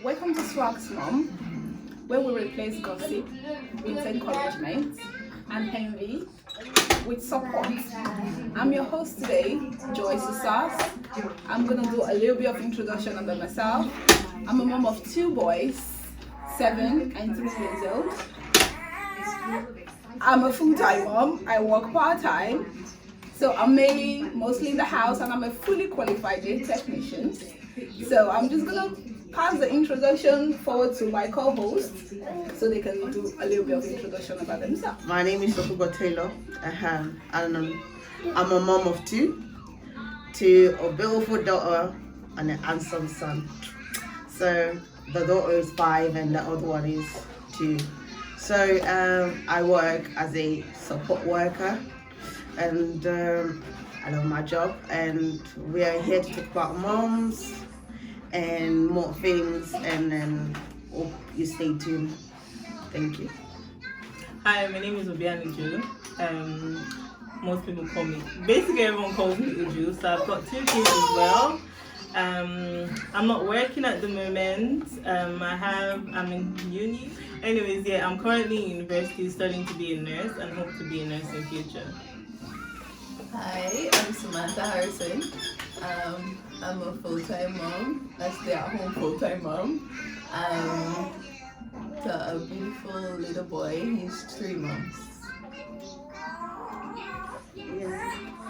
Welcome to Swag's Mom, where we replace gossip with encouragement and envy with support. I'm your host today, Joyce Susas. I'm gonna do a little bit of introduction about myself. I'm a mom of two boys, 7 and 3 years old. I'm a full-time mom. I work part-time. So I'm mainly mostly in the house, and I'm a fully qualified data technician. So I'm just gonna pass the introduction forward to my co-host so they can do a little bit of introduction about themselves. My name is Sofugo Taylor, and I'm a mom of two, a beautiful daughter and a handsome son. So the daughter is 5 and the other one is 2. So I work as a support worker, and I love my job, and we are here to talk about moms and more things, and then hope you stay tuned. Thank you. Hi, my name is Obiani Ju. Most people call me, basically everyone calls me Uju. So I've got 2 kids as well. I'm not working at the moment. I'm in uni. Anyways, yeah, I'm currently in university studying to be a nurse and hope to be a nurse in future. Hi, I'm Samantha Harrison. I'm a full-time mom, a stay-at-home full-time mom. Got a beautiful little boy, he's 3 months.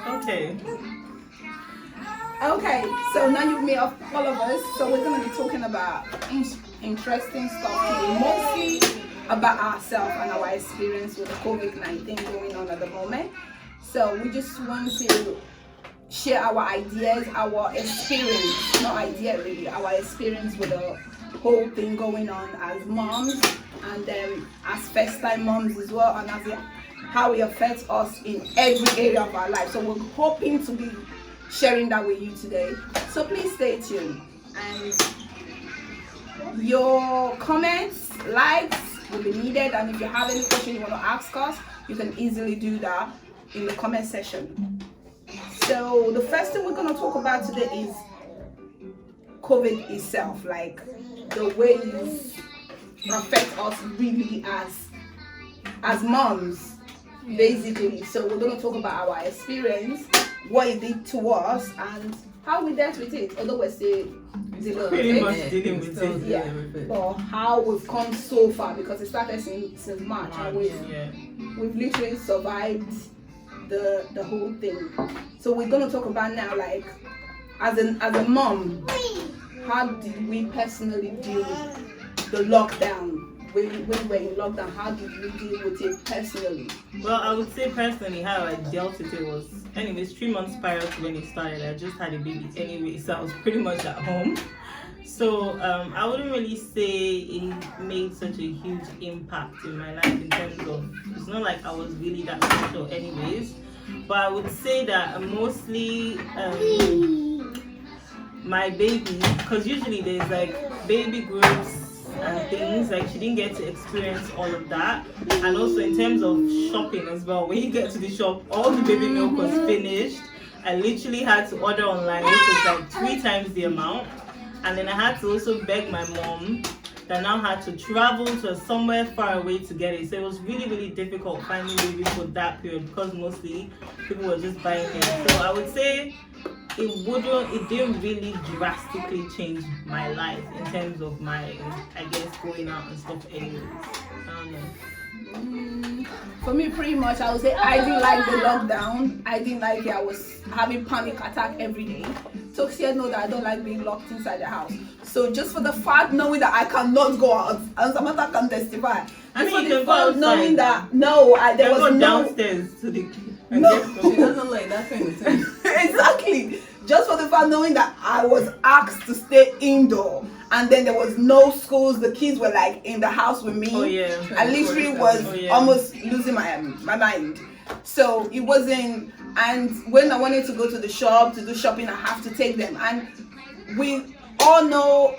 Okay. Okay, so now you've met all of us, so we're gonna be talking about interesting stuff today, mostly about ourselves and our experience with the COVID-19 going on at the moment. So we just want to share our ideas, our experience, not idea really, our experience with the whole thing going on as moms, and then as first-time moms as well, and as how it affects us in every area of our life. So we're hoping to be sharing that with you today. So please stay tuned, and your comments, likes will be needed, and if you have any question you want to ask us, you can easily do that in the comment section. So the first thing we're going to talk about today is COVID itself, like the way it affects us really as moms, basically. So we're going to talk about our experience, what it did to us, and how we dealt with it. Although we're still Pretty much dealing with it. yeah, but how we've come so far, because it started since March, and we've literally survived the whole thing. So we're gonna talk about now, like as a mom, how did we personally deal with the lockdown? When we were in lockdown, how did we deal with it personally? Well, I would say personally how I dealt with it was, anyways, 3 months prior to when it started, I just had a baby anyway, so I was pretty much at home. So I wouldn't really say it made such a huge impact in my life in terms of, it's not like I was really that social anyways, but I would say that mostly my baby, because usually there's like baby groups and things, like she didn't get to experience all of that. And also in terms of shopping as well, when you get to the shop, all the baby milk was finished. I literally had to order online, which was like 3 times the amount. And then I had to also beg my mom, that now had to travel to somewhere far away to get it. So it was really, really difficult finding baby for that period, because mostly people were just buying it. So I would say it didn't really drastically change my life in terms of my, I guess, going out and stuff anyways. I don't know. For me, pretty much, I would say I didn't like the lockdown. I didn't like it. I was having panic attack every day. Toxia know that I don't like being locked inside the house. So just for the fact knowing that I cannot go out, and Samantha can testify. I mean, for you the can go fact outside. knowing that there was go no downstairs to the. No. She doesn't like that kind of thing. exactly. Just for the fact knowing that I was asked to stay indoor, and then there was no schools. The kids were like in the house with me. Oh yeah. I literally was almost losing my mind. So it wasn't. And when I wanted to go to the shop to do shopping, I have to take them. And we all know,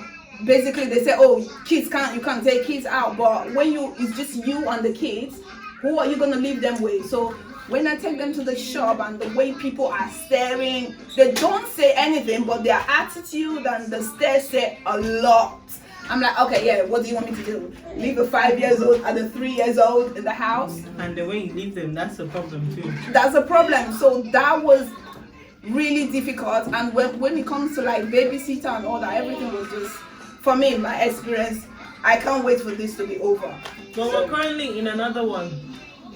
basically, they say, "Oh, you can't take kids out." But when it's just you and the kids, who are you gonna leave them with? So when I take them to the shop and the way people are staring, they don't say anything, but their attitude and the stare say a lot. I'm like, okay, yeah, what do you want me to do? Leave the 5 years old and the 3 years old in the house? And the way you leave them, that's a problem too. That's a problem. So that was really difficult. And when it comes to like babysitter and all that, everything was just, for me, my experience, I can't wait for this to be over. But we're currently in another one.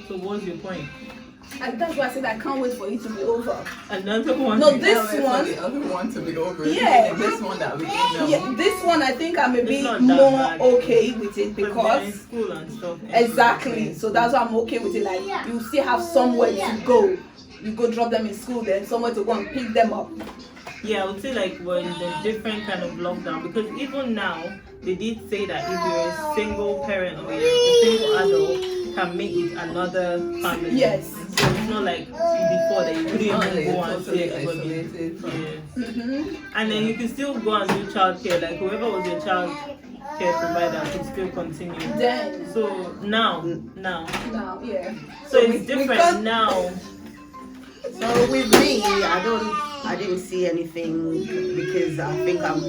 So what's your point? And that's why I said I can't wait for it to be over. Another one? No, this Can't wait one, for the other one to be over. Yeah. This one that we in now. yeah, this one I think I'm a bit not that more bad. okay with it Because they're in because school and stuff. exactly. So that's why I'm okay with it. Like you still have somewhere to go. You go drop them in school, then somewhere to go and pick them up. Yeah, I would say like we're in a different kind of lockdown because even now they did say that if you're a single parent or you're a single adult can make it another family. Yes. So it's not like before that you couldn't Not even like go and see totally everybody. isolated from- Yeah. And then you can still go and do childcare, like whoever was your child care provider could still continue. Then So now. now, yeah. So we- it's we different can't- now. So with me, I didn't see anything because I think I'm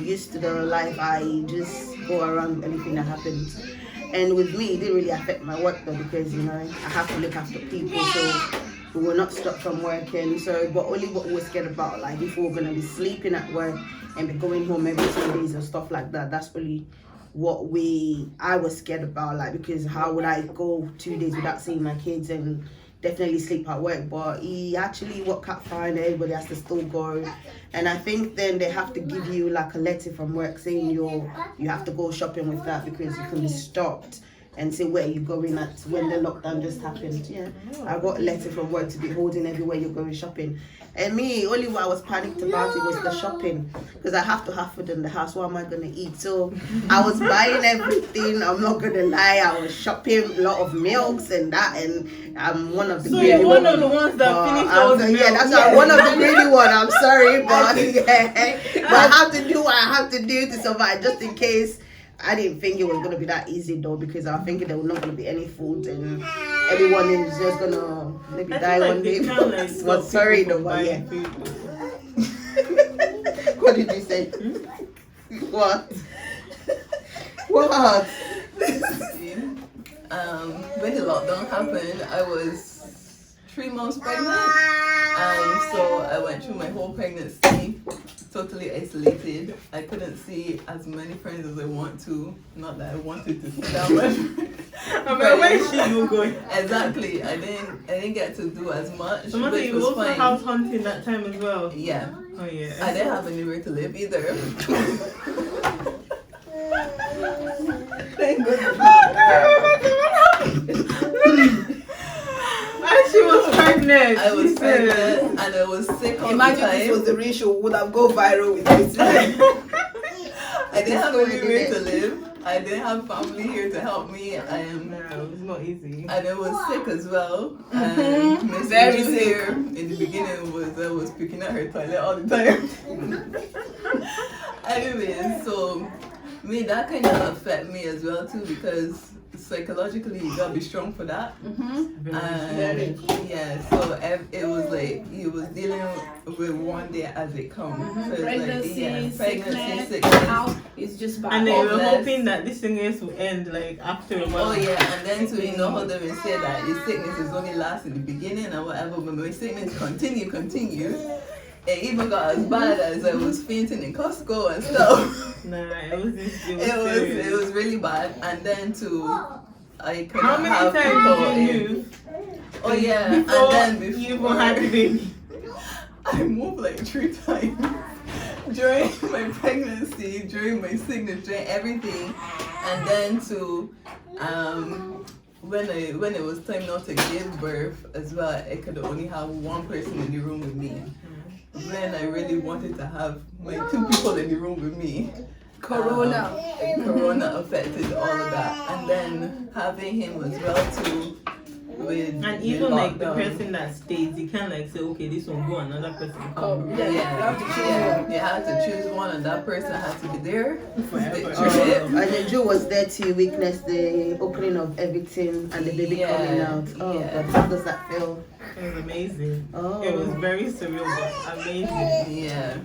used to the life. I just go around anything that happens. And with me, it didn't really affect my work though because I have to look after people, so we were not stopped from working. So, but only what we were scared about, like if we were gonna be sleeping at work and be going home every 2 days and stuff like that. That's really what I was scared about, like because how would I go 2 days without seeing my kids and definitely sleep at work? But he actually worked out fine. Everybody has to still go, and I think then they have to give you like a letter from work saying you have to go shopping with that because you can be stopped and say where you going at when the lockdown just happened. Yeah, I got a letter from work to be holding everywhere you're going shopping. And me, only what I was panicked about it was the shopping because I have to have food in the house. What am I gonna eat? So I was buying everything. I'm not gonna lie. I was shopping a lot of milks and that, and I'm one of the So greedy you're one ones. of the ones that But finished all the yeah, milk. that's why I'm one of the greedy one. I'm sorry, but yeah. But I have to do what I have to do to survive, just in case. I didn't think it was gonna be that easy though, because I was thinking there was not gonna be any food and everyone is just gonna maybe I die feel like one they day. can't, like, But stop sorry people though, from but yeah. buying food. What did you say? What? What? When the lockdown happened, I was 3 months pregnant. So I went through my whole pregnancy totally isolated. I couldn't see as many friends as I want to. Not that I wanted to see that much. I mean, where is she even going? Exactly. I didn't get to do as much. Samantha, which you was also fine. house hunting that time as well. Yeah. Oh yeah. I didn't have anywhere to live either. Thank goodness. And she was pregnant. I was she said. pregnant and I was sick all Imagine the time. this was the real show, would have go viral with this. I didn't have Story anywhere to did live. I didn't have family here to help me. No, it's not easy. And I was sick as well. And Miss Very Juju sick. here in the beginning was picking at her toilet all the time. Anyway, so me that kind of affect me as well too, because psychologically you gotta be strong for that. And yeah, so it was like he was dealing with one day as it comes. So it's Pregnancy, like, pregnancy, sickness, how it's just bad. And they were Hopeless. hoping that this sickness will end like after a while. Oh yeah, and then to how they will say that the sickness is only last in the beginning and whatever, but when sickness continue, it even got as bad as I was fainting in Costco and stuff. Nah, it was It was really bad, and then I couldn't How many have times people did you in. move? Oh yeah, Before and then you even before had the baby. I moved like 3 times during my pregnancy, during my sickness, during everything, and then when it was time now to give birth as well, I could only have one person in the room with me. When I really wanted to have my 2 people in the room with me, Corona. Corona affected all of that, and then having him as well too. With And the even like the lockdown. person that stays, you can't like say, okay, this one go, another person come. Yeah, you have to choose one. You had to choose one, and that person had to be there. Forever. And the Jew was there to witness the opening of everything and the baby coming out. Oh, yeah. but how does that feel? It was amazing. Oh. It was very surreal, but amazing. Yeah.